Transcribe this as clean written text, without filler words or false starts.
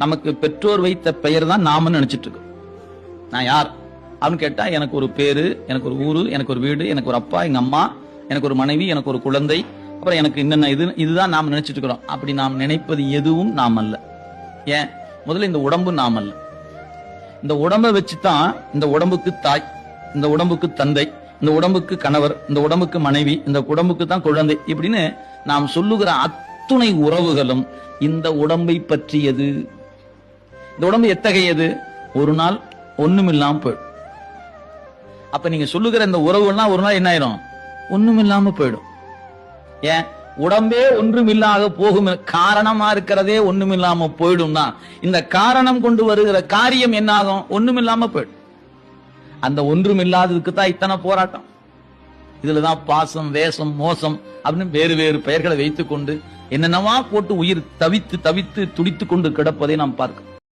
நமக்கு பெற்றோர் வைத்த பெயர் தான் நாம நினைச்சிட்டு இருக்கோம். நான் யார் அப்படின்னு கேட்டா, எனக்கு ஒரு பேரு, எனக்கு ஒரு ஊரு, எனக்கு ஒரு வீடு, எனக்கு ஒரு அப்பா, எங்க அம்மா, எனக்கு ஒரு மனைவி, எனக்கு ஒரு குழந்தை, அப்புறம் எனக்கு என்னென்ன இதுதான் நாம் நினைச்சிட்டு இருக்கிறோம். அப்படி நாம் நினைப்பது எதுவும் நாம் அல்ல. ஏன்? முதல்ல இந்த உடம்பு நாம் அல்ல. இந்த உடம்பை வச்சுதான் இந்த உடம்புக்கு தாய், இந்த உடம்புக்கு தந்தை, இந்த உடம்புக்கு கணவர், இந்த உடம்புக்கு மனைவி, இந்த உடம்புக்கு தான் குழந்தை, இப்படின்னு நாம் சொல்லுகிற அத்துணை உறவுகளும் இந்த உடம்பை பற்றியது. இந்த உடம்பு எத்தகையது? ஒரு நாள் ஒண்ணுமில்லாம போயிடும். அப்ப நீங்க சொல்லுகிற இந்த உறவுலாம் ஒரு நாள் என்ன ஆயிரும்? ஒண்ணுமில்லாம போயிடும். ஏன்? உடம்பே ஒன்றுமில்லாத போகும். காரணமா இருக்கிறதே ஒண்ணுமில்லாம போயிடும்னா இந்த காரணம் கொண்டு வருகிற காரியம் என்ன ஆகும்? ஒண்ணுமில்லாம போயிடும். அந்த ஒன்றுமில்லாததுக்கு தான் இத்தனை போராட்டம். இதுலதான் பாசம், வேஷம், மோசம் அப்படின்னு வேறு வேறு பெயர்களை வைத்துக் கொண்டு என்னென்னவா போட்டு உயிர் தவித்து தவித்து துடித்துக் கொண்டு கிடப்பதை நாம் பார்க்கிறோம்.